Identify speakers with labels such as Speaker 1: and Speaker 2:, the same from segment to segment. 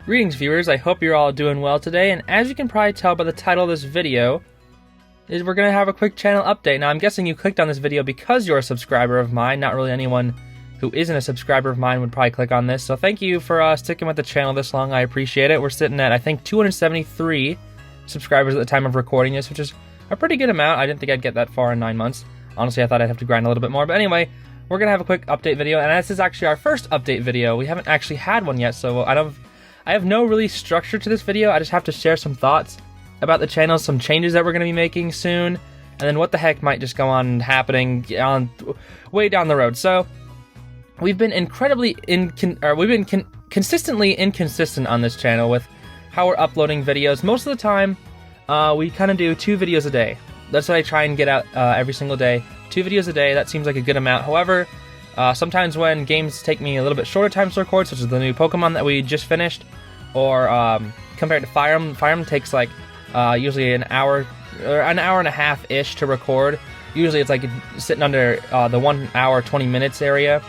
Speaker 1: Greetings viewers, I hope you're all doing well today, and as you can probably tell by the title of this video, is we're going to have a quick channel update. Now I'm guessing you clicked on this video because you're a subscriber of mine. Not really anyone who isn't a subscriber of mine would probably click on this, so thank you for sticking with the channel this long, I appreciate it. We're sitting at, I think, 273 subscribers at the time of recording this, which is a pretty good amount. I didn't think I'd get that far in 9 months. Honestly, I thought I'd have to grind a little bit more, but anyway, we're going to have a quick update video, and this is actually our first update video. We haven't actually had one yet, so I have no really structure to this video. I just have to share some thoughts about the channel, some changes that we're going to be making soon, and then what the heck might just go on happening on way down the road. So we've been consistently inconsistent on this channel with how we're uploading videos. Most of the time, we kind of do 2 videos a day. That's what I try and get out every single day. 2 videos a day. That seems like a good amount. However, sometimes when games take me a little bit shorter times to record, such as the new Pokemon that we just finished, or compared to Fire Emblem takes like usually an hour and a half-ish to record. Usually it's like sitting under the 1 hour 20 minutes area.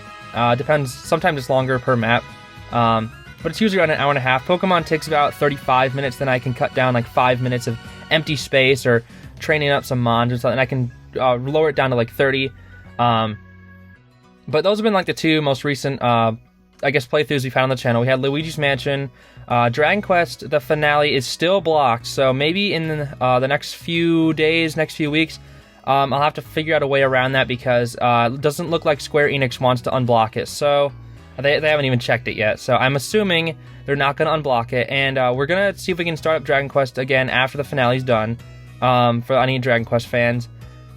Speaker 1: Depends, sometimes it's longer per map, but it's usually around an hour and a half. Pokemon takes about 35 minutes, then I can cut down like 5 minutes of empty space or training up some mons or something. I can lower it down to like 30. But those have been like the 2 most recent, I guess, playthroughs we found on the channel. We had Luigi's Mansion. Dragon Quest, the finale is still blocked, so maybe in the next few days, next few weeks, I'll have to figure out a way around that because it doesn't look like Square Enix wants to unblock it. So they haven't even checked it yet. So I'm assuming they're not going to unblock it, and we're going to see if we can start up Dragon Quest again after the finale's done for any Dragon Quest fans.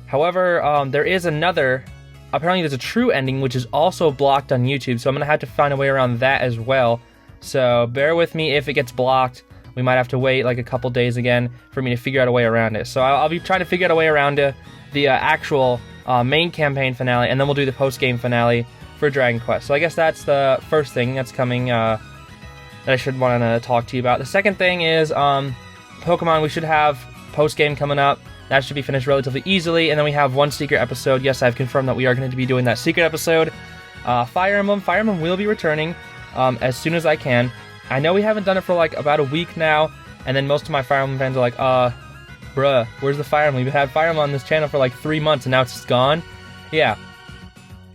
Speaker 1: However, there is another... Apparently there's a true ending, which is also blocked on YouTube, so I'm going to have to find a way around that as well. So bear with me if it gets blocked. We might have to wait like a couple days again for me to figure out a way around it. So I'll be trying to figure out a way around the actual main campaign finale, and then we'll do the post-game finale for Dragon Quest. So I guess that's the first thing that's coming that I should want to talk to you about. The second thing is Pokemon. We should have post-game coming up. That should be finished relatively easily, and then we have 1 secret episode. Yes, I've confirmed that we are going to be doing that secret episode. Fire Emblem will be returning as soon as I can. I know we haven't done it for like about a week now, and then most of my Fire Emblem fans are like, bruh, where's the Fire Emblem? We've had Fire Emblem on this channel for like 3 months, and now it's just gone. Yeah.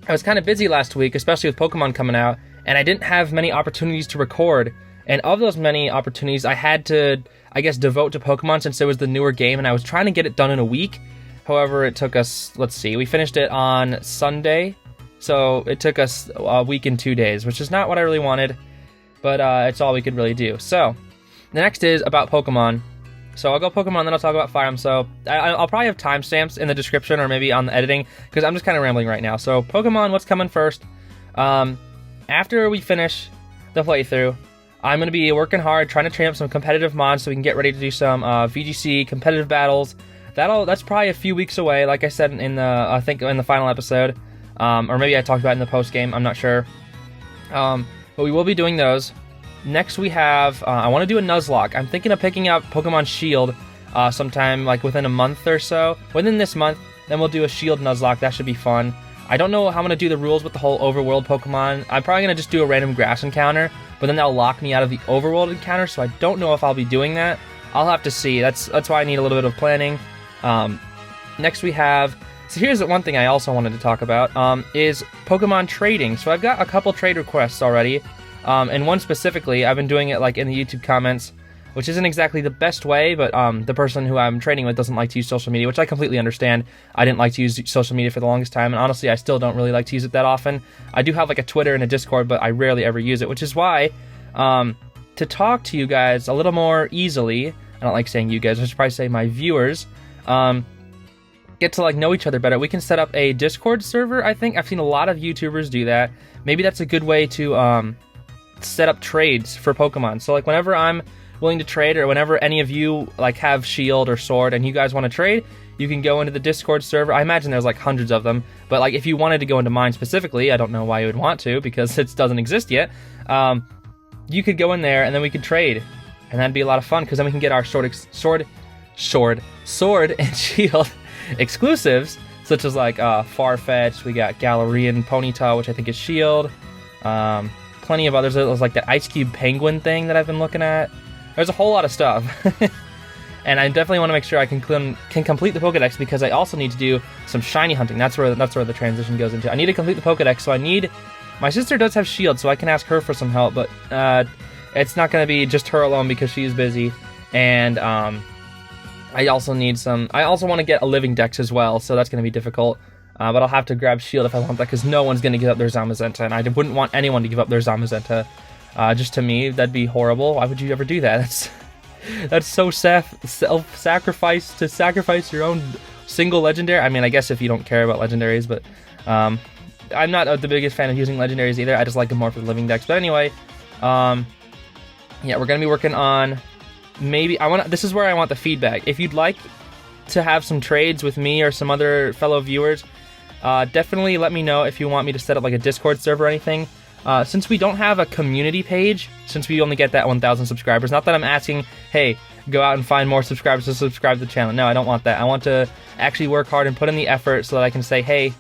Speaker 1: I was kind of busy last week, especially with Pokemon coming out, and I didn't have many opportunities to record. And of those many opportunities, I had to, I guess, devote to Pokemon since it was the newer game, and I was trying to get it done in a week. However, it took us, let's see, we finished it on Sunday, so it took us a week and 2 days, which is not what I really wanted, but it's all we could really do. So, the next is about Pokemon. So I'll go Pokemon, then I'll talk about Fire Emblem. So I'll probably have timestamps in the description or maybe on the editing, because I'm just kind of rambling right now. So Pokemon, what's coming first? After we finish the playthrough, I'm going to be working hard, trying to train up some competitive mods so we can get ready to do some VGC competitive battles. That's probably a few weeks away, like I said in the, I think in the final episode. Or maybe I talked about it in the post game, I'm not sure. But we will be doing those. Next we have, I want to do a Nuzlocke. I'm thinking of picking up Pokemon Shield sometime like within a month or so. Within this month, then we'll do a Shield Nuzlocke. That should be fun. I don't know how I'm going to do the rules with the whole overworld Pokemon. I'm probably going to just do a random grass encounter, but then that'll lock me out of the overworld encounter, so I don't know if I'll be doing that. I'll have to see. That's why I need a little bit of planning. Next we have... So here's one thing I also wanted to talk about, is Pokemon trading. So I've got a couple trade requests already, and one specifically, I've been doing it like in the YouTube comments, which isn't exactly the best way, but the person who I'm trading with doesn't like to use social media, which I completely understand. I didn't like to use social media for the longest time, and honestly, I still don't really like to use it that often. I do have like a Twitter and a Discord, but I rarely ever use it, which is why, to talk to you guys a little more easily, I don't like saying you guys, I should probably say my viewers, get to like know each other better, we can set up a Discord server. I think I've seen a lot of YouTubers do that. Maybe that's a good way to set up trades for Pokemon. So like whenever I'm willing to trade, or whenever any of you like have Shield or Sword and you guys want to trade, you can go into the Discord server. I imagine there's like hundreds of them, but like if you wanted to go into mine specifically, I don't know why you would want to because it doesn't exist yet. You could go in there and then we could trade, and that'd be a lot of fun because then we can get our Sword and Shield exclusives, such as like Farfetch'd. We got Galarian Ponyta, which I think is Shield. plenty of others. There's like the Ice Cube Penguin thing that I've been looking at. There's a whole lot of stuff. And I definitely want to make sure I can complete the Pokedex, because I also need to do some shiny hunting. That's where the transition goes into. I need to complete the Pokedex, so I need... My sister does have Shield, so I can ask her for some help, but it's not going to be just her alone because she's busy. And I also need some... I also want to get a Living Dex as well, so that's going to be difficult. But I'll have to grab Shield if I want that, because no one's going to give up their Zamazenta, and I wouldn't want anyone to give up their Zamazenta. Just to me, that'd be horrible. Why would you ever do that? That's so self-sacrifice, to sacrifice your own single legendary. I mean, I guess if you don't care about legendaries, but I'm not the biggest fan of using legendaries either. I just like them more for the Living Dex. But anyway, yeah, we're gonna be working on maybe this is where I want the feedback. If you'd like to have some trades with me or some other fellow viewers, definitely let me know if you want me to set up like a Discord server or anything. Since we don't have a community page, since we only get that 1,000 subscribers, not that I'm asking, hey, go out and find more subscribers to subscribe to the channel. No, I don't want that. I want to actually work hard and put in the effort so that I can say, hey,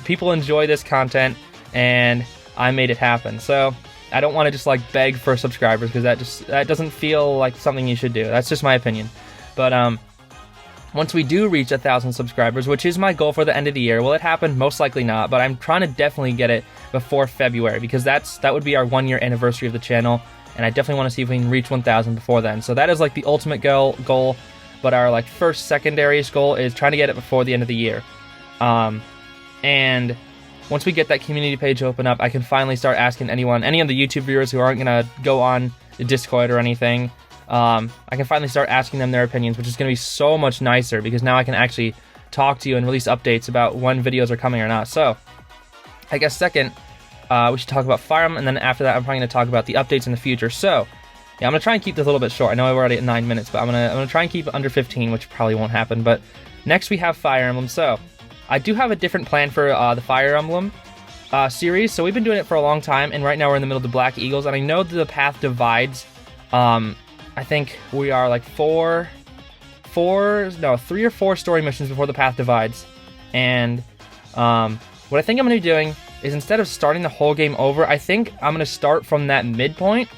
Speaker 1: people enjoy this content, and I made it happen. So I don't want to just like beg for subscribers, because that doesn't feel like something you should do. That's just my opinion. But once we do reach 1,000 subscribers, which is my goal for the end of the year, will it happen? Most likely not, but I'm trying to definitely get it before February, because that would be our 1-year anniversary of the channel, and I definitely want to see if we can reach 1,000 before then. So that is like the ultimate goal, but our like first secondary goal is trying to get it before the end of the year. And once we get that community page open up, I can finally start asking any of the YouTube viewers who aren't gonna go on the Discord or anything. I can finally start asking them their opinions, which is going to be so much nicer, because now I can actually talk to you and release updates about when videos are coming or not. So, I guess second, we should talk about Fire Emblem, and then after that I'm probably going to talk about the updates in the future. So, yeah, I'm going to try and keep this a little bit short. I know we're already at 9 minutes, but I'm going to try and keep it under 15, which probably won't happen. But next we have Fire Emblem. So, I do have a different plan for the Fire Emblem series. So we've been doing it for a long time, and right now we're in the middle of the Black Eagles, and I know the path divides. I think we are like 3 or 4 story missions before the path divides. And what I think I'm going to be doing is, instead of starting the whole game over, I think I'm going to start from that midpoint,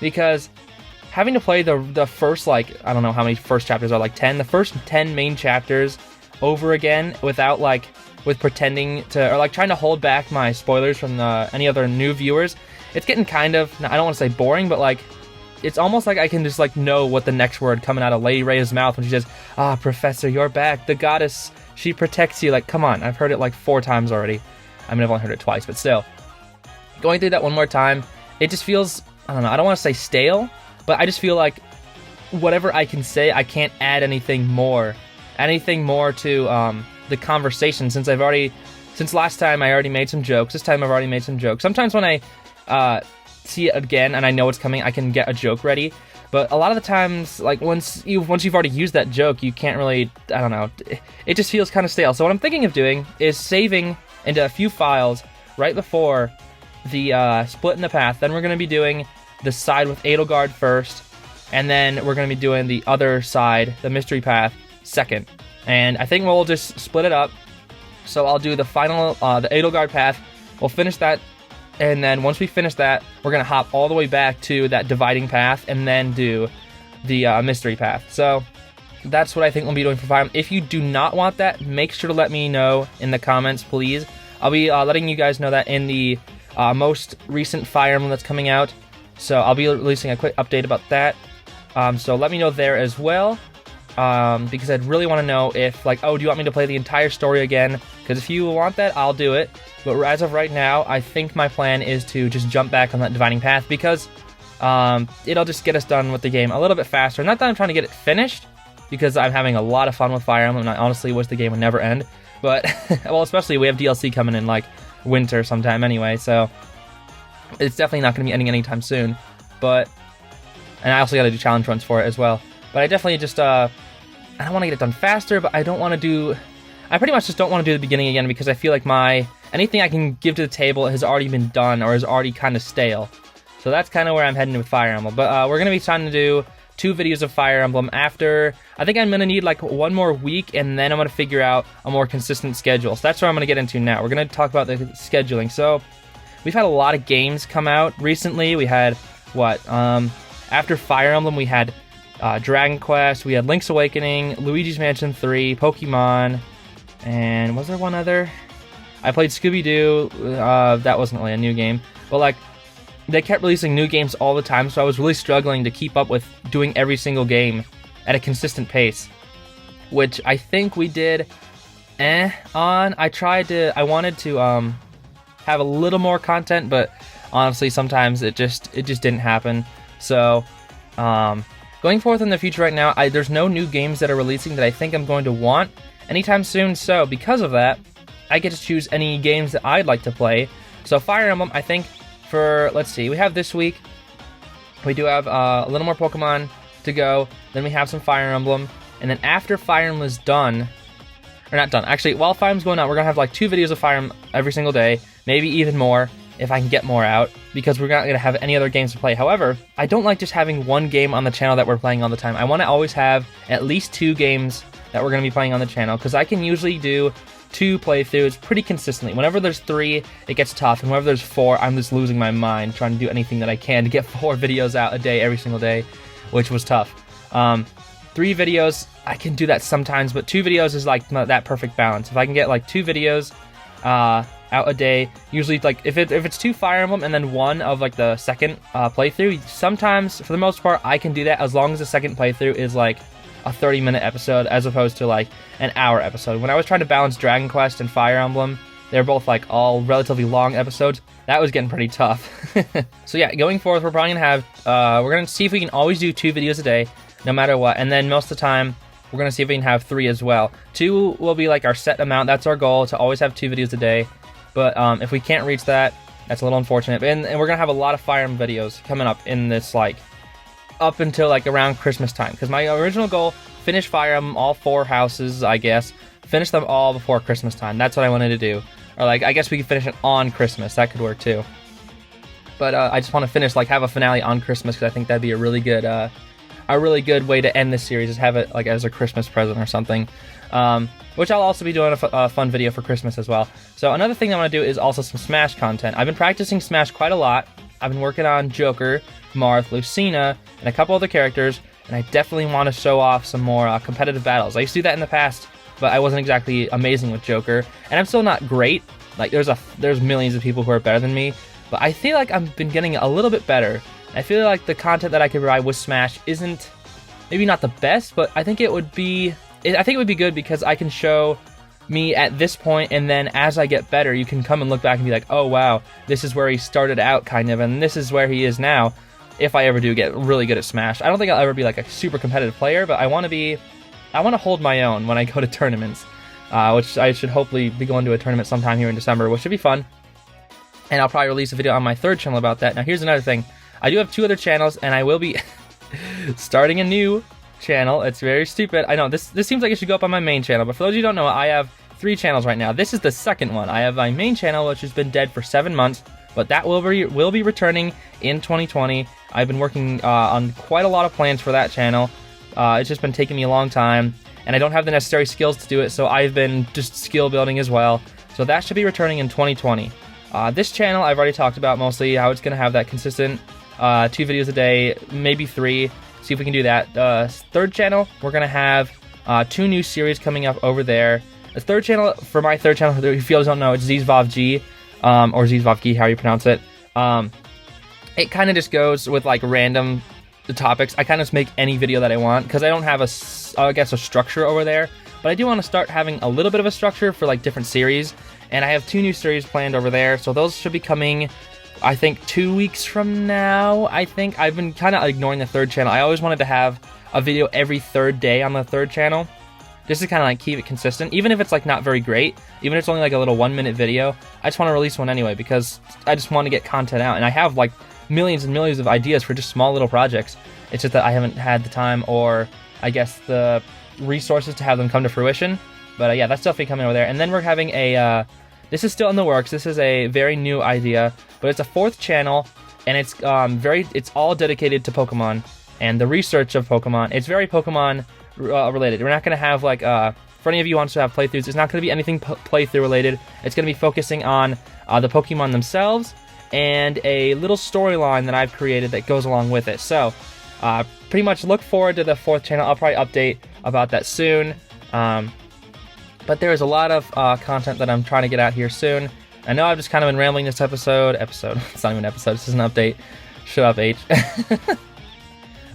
Speaker 1: because having to play the first, like, I don't know how many first chapters are, like 10, the first 10 main chapters over again without with pretending to, or like trying to hold back my spoilers from any other new viewers, it's getting kind of, I don't want to say boring, but like, it's almost like I can just like know what the next word coming out of Lady Rhea's mouth when she says, "Ah, Professor, you're back. The goddess, she protects you." Like, come on, I've heard it like 4 times already. I mean, I've only heard it twice, but still. Going through that one more time, it just feels, I don't know, I don't want to say stale, but I just feel like whatever I can say, I can't add anything more to the conversation, since last time I already made some jokes. This time I've already made some jokes. Sometimes when I see it again and I know it's coming, I can get a joke ready, but a lot of the times, like, once you've already used that joke, you can't really, I don't know, it just feels kind of stale. So what I'm thinking of doing is saving into a few files right before the split in the path. Then we're going to be doing the side with Edelgard first, and then we're going to be doing the other side, the mystery path, second. And I think we'll just split it up. So I'll do the final, the Edelgard path, we'll finish that. And then once we finish that, we're going to hop all the way back to that dividing path and then do the mystery path. So that's what I think we'll be doing for Fire Emblem. If you do not want that, make sure to let me know in the comments, please. I'll be letting you guys know that in the most recent Fire Emblem that's coming out. So I'll be releasing a quick update about that. So let me know there as well. Because I'd really want to know if, like, oh, do you want me to play the entire story again? Because if you want that, I'll do it. But as of right now, I think my plan is to just jump back on that dividing path, because it'll just get us done with the game a little bit faster. Not that I'm trying to get it finished, because I'm having a lot of fun with Fire Emblem, and I honestly wish the game would never end. But, well, especially we have DLC coming in, like, winter sometime anyway, so it's definitely not going to be ending anytime soon. But, and I also got to do challenge runs for it as well. But I definitely just, I don't want to get it done faster, but I pretty much just don't want to do the beginning again, because I feel like anything I can give to the table has already been done, or is already kind of stale. So that's kind of where I'm heading with Fire Emblem. But we're going to be trying to do 2 videos of Fire Emblem after, I think I'm going to need like 1 more week, and then I'm going to figure out a more consistent schedule. So that's what I'm going to get into now. We're going to talk about the scheduling. So we've had a lot of games come out recently. We had, after Fire Emblem, we had Dragon Quest, we had Link's Awakening, Luigi's Mansion 3, Pokemon, and was there one other? I played Scooby-Doo, that wasn't really a new game, but like, they kept releasing new games all the time, so I was really struggling to keep up with doing every single game at a consistent pace, which I think we did on. I wanted to have a little more content, but honestly, sometimes it just didn't happen. So, going forth in the future right now, there's no new games that are releasing that I think I'm going to want anytime soon, so because of that, I get to choose any games that I'd like to play. So Fire Emblem, I think, let's see, we have this week, we do have a little more Pokemon to go, then we have some Fire Emblem, and then after Fire Emblem is done, or not done, actually, while Fire Emblem's going on, we're going to have like 2 videos of Fire Emblem every single day, maybe even more, if I can get more out, because we're not going to have any other games to play. However, I don't like just having one game on the channel that we're playing all the time. I want to always have at least 2 games that we're going to be playing on the channel, because I can usually do 2 playthroughs pretty consistently. Whenever there's 3, it gets tough, and whenever there's 4, I'm just losing my mind trying to do anything that I can to get 4 videos out a day every single day, which was tough. 3 videos, I can do that sometimes, but 2 videos is like that perfect balance. If I can get like 2 videos out a day, usually like if it's 2 Fire Emblem and then 1 of like the second playthrough, sometimes for the most part I can do that as long as the second playthrough is like a 30-minute episode as opposed to like an hour episode. When I was trying to balance Dragon Quest and Fire Emblem, they're both like all relatively long episodes. That was getting pretty tough. So yeah, going forward, we're probably gonna have we're gonna see if we can always do 2 videos a day, no matter what, and then most of the time we're gonna see if we can have 3 as well. 2 will be like our set amount. That's our goal, to always have 2 videos a day. But if we can't reach that, that's a little unfortunate. And we're gonna have a lot of Fire Emblem videos coming up in this like up until like around Christmas time, because my original goal, finish Fire Emblem, all 4 houses, I guess, finish them all before Christmas time. That's what I wanted to do. Or like, I guess we could finish it on Christmas. That could work too. But I just want to finish, like, have a finale on Christmas, because I think that'd be a really good way to end this series, is have it like as a Christmas present or something. Which I'll also be doing a fun video for Christmas as well. So another thing I want to do is also some Smash content. I've been practicing Smash quite a lot. I've been working on Joker, Marth, Lucina, and a couple other characters, and I definitely want to show off some more competitive battles. I used to do that in the past, but I wasn't exactly amazing with Joker, and I'm still not great. Like, there's millions of people who are better than me, but I feel like I've been getting a little bit better. I feel like the content that I could provide with Smash isn't, maybe not the best, but I think it would be good, because I can show me at this point, and then as I get better, you can come and look back and be like, oh wow, this is where he started out kind of, and this is where he is now, if I ever do get really good at Smash. I don't think I'll ever be like a super competitive player, but I want to hold my own when I go to tournaments, which I should hopefully be going to a tournament sometime here in December, which should be fun. And I'll probably release a video on my 3rd channel about that. Now here's another thing. I do have 2 other channels, and I will be starting a new channel. It's very stupid. I know, this seems like it should go up on my main channel, but for those of you who don't know, I have 3 channels right now. This is the 2nd one. I have my main channel, which has been dead for 7 months, but that will be returning in 2020. I've been working on quite a lot of plans for that channel. It's just been taking me a long time, and I don't have the necessary skills to do it, so I've been just skill building as well. So that should be returning in 2020. This channel, I've already talked about mostly how it's going to have that consistent 2 videos a day, maybe 3. See if we can do that. 3rd channel, we're going to have 2 new series coming up over there. The 3rd channel, for my 3rd channel, if you guys don't know, it's ZzVovG, or ZzVovG, how you pronounce it. It kind of just goes with like random topics. I kind of just make any video that I want, because I don't have a structure over there, but I do want to start having a little bit of a structure for like different series, and I have 2 new series planned over there, so those should be coming, I think, 2 weeks from now. I think I've been kind of ignoring the 3rd channel. I always wanted to have a video every 3rd day on the 3rd channel, just to kind of like keep it consistent, even if it's like not very great, even if it's only like a little 1-minute video. I just want to release one anyway, because I just want to get content out, and I have like millions and millions of ideas for just small little projects. It's just that I haven't had the time, or I guess the resources to have them come to fruition. But yeah, that's definitely coming over there. And then we're having a this is still in the works. This is a very new idea, but it's a 4th channel, and it's it's all dedicated to Pokemon and the research of Pokemon. It's very Pokemon related. We're not going to have like for any of you who wants to have playthroughs, it's not going to be anything playthrough related. It's going to be focusing on the Pokemon themselves, and a little storyline that I've created that goes along with it. So pretty much look forward to the 4th channel. I'll probably update about that soon. But there is a lot of content that I'm trying to get out here soon. I know I've just kind of been rambling this episode. It's not even an episode, this is an update. Shut up, H.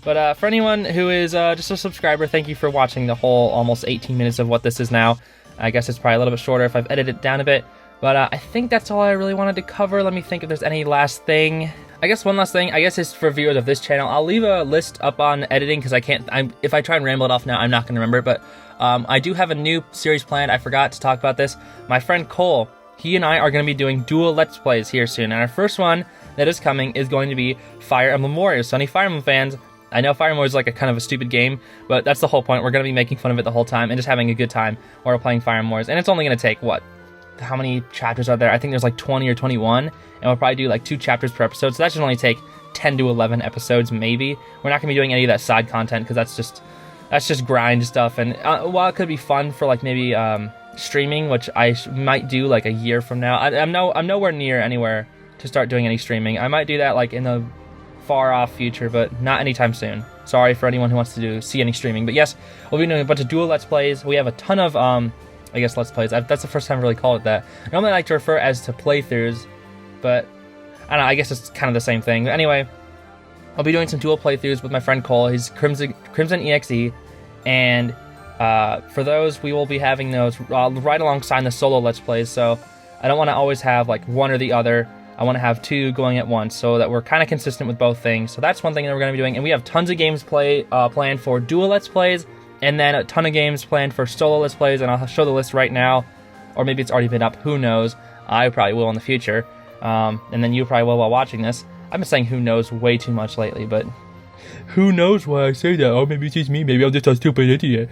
Speaker 1: But for anyone who is just a subscriber, thank you for watching the whole almost 18 minutes of what this is now. I guess it's probably a little bit shorter if I've edited it down a bit. But I think that's all I really wanted to cover. Let me think if there's any last thing. I guess one last thing, I guess is for viewers of this channel. I'll leave a list up on editing because if I try and ramble it off now, I'm not going to remember. But I do have a new series planned. I forgot to talk about this. My friend Cole, he and I are going to be doing dual Let's Plays here soon. And our first one that is coming is going to be Fire Emblem Warriors. So any Fire Emblem fans, I know Fire Emblem is like a kind of a stupid game, but that's the whole point. We're going to be making fun of it the whole time and just having a good time while we're playing Fire Emblem Warriors. And it's only going to take, what? How many chapters are there? I think there's like 20 or 21, and we'll probably do like 2 chapters per episode, so that should only take 10 to 11 episodes, maybe. We're not going to be doing any of that side content, because that's just grind stuff, and while it could be fun for like maybe streaming, which I might do like a year from now, I'm nowhere near anywhere to start doing any streaming. I might do that like in the far off future, but not anytime soon. Sorry for anyone who wants to see any streaming, but yes, we'll be doing a bunch of dual Let's Plays. We have a ton of I guess Let's Plays. That's the first time I've really called it that. Normally I like to refer as to playthroughs, but I don't know, I guess it's kind of the same thing. But anyway, I'll be doing some dual playthroughs with my friend Cole. He's Crimson EXE, and for those, we will be having those right alongside the solo Let's Plays, so I don't want to always have like one or the other. I want to have 2 going at once so that we're kind of consistent with both things. So that's one thing that we're going to be doing, and we have tons of games planned for dual Let's Plays, and then a ton of games planned for solo Let's Plays, and I'll show the list right now, or maybe it's already been up, who knows. I probably will in the future, and then you probably will while watching this. I've been saying who knows way too much lately, but who knows why I say that? Oh, maybe it's just me, maybe I'm just a stupid idiot.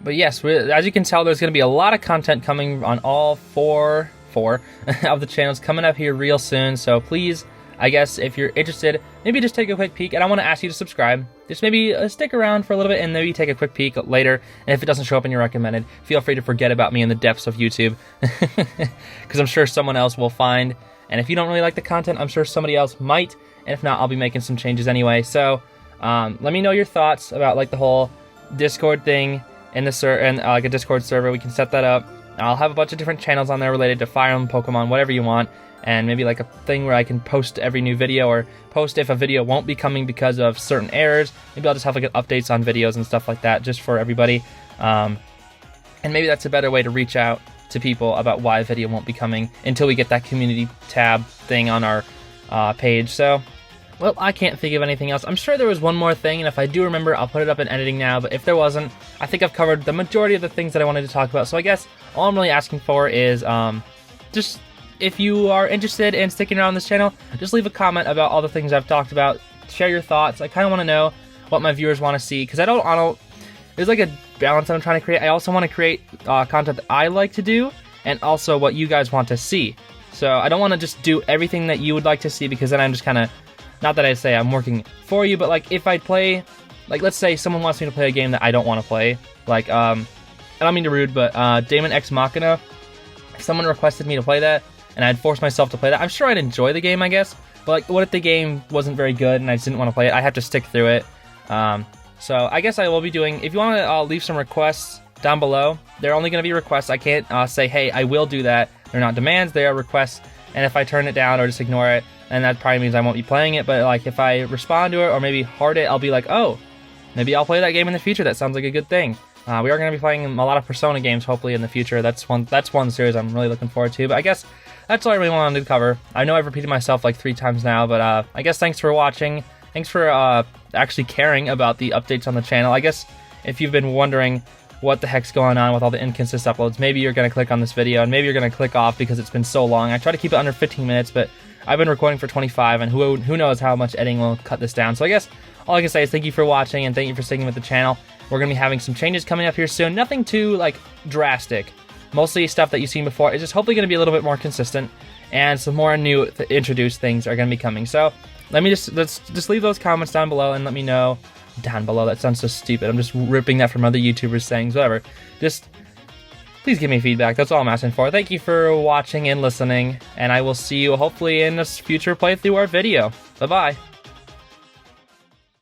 Speaker 1: But yes, as you can tell, there's going to be a lot of content coming on all four of the channels coming up here real soon, so please, I guess if you're interested, maybe just take a quick peek, and I want to ask you to subscribe. Just maybe stick around for a little bit and maybe take a quick peek later, and if it doesn't show up in your recommended, feel free to forget about me in the depths of YouTube, because I'm sure someone else will find, and if you don't really like the content, I'm sure somebody else might, and if not, I'll be making some changes anyway. So let me know your thoughts about like the whole Discord thing in the like a Discord server. We can set that up. I'll have a bunch of different channels on there related to Fire Emblem, Pokemon, whatever you want, and maybe like a thing where I can post every new video, or post if a video won't be coming because of certain errors. Maybe I'll just have like updates on videos and stuff like that just for everybody, and maybe that's a better way to reach out to people about why a video won't be coming until we get that community tab thing on our page. So, well, I can't think of anything else. I'm sure there was one more thing, and if I do remember, I'll put it up in editing now, but if there wasn't, I think I've covered the majority of the things that I wanted to talk about. So I guess all I'm really asking for is just, if you are interested in sticking around this channel, just leave a comment about all the things I've talked about. Share your thoughts. I kind of want to know what my viewers want to see, because I don't, there's like a balance I'm trying to create. I also want to create content that I like to do, and also what you guys want to see. So I don't want to just do everything that you would like to see, because then I'm just kind of, not that I say I'm working for you, but like if I play, like let's say someone wants me to play a game that I don't want to play, like, I don't mean to rude, but Daemon X Machina, if someone requested me to play that, and I'd force myself to play that, I'm sure I'd enjoy the game, I guess, but like, what if the game wasn't very good and I just didn't want to play it? I have to stick through it. So I guess I will be doing, if you want to leave some requests down below, they're only going to be requests. I can't say, hey, I will do that. They're not demands, they are requests, and if I turn it down or just ignore it, then that probably means I won't be playing it. But like if I respond to it or maybe heart it, I'll be like, oh, maybe I'll play that game in the future. That sounds like a good thing. We are going to be playing a lot of Persona games hopefully in the future. That's one series I'm really looking forward to. But I guess that's all I really wanted to cover. I know I've repeated myself like 3 times now, but I guess thanks for watching. Thanks for actually caring about the updates on the channel. I guess if you've been wondering what the heck's going on with all the inconsistent uploads, maybe you're going to click on this video and maybe you're going to click off because it's been so long. I try to keep it under 15 minutes, but I've been recording for 25, and who knows how much editing will cut this down. So I guess all I can say is thank you for watching, and thank you for sticking with the channel. We're going to be having some changes coming up here soon. Nothing too like drastic. Mostly stuff that you've seen before. It's just hopefully going to be a little bit more consistent, and some more new introduced things are going to be coming. So let me just leave those comments down below and let me know. Down below, that sounds so stupid. I'm just ripping that from other YouTubers' sayings, whatever. Just please give me feedback. That's all I'm asking for. Thank you for watching and listening, and I will see you hopefully in a future playthrough or video. Bye-bye.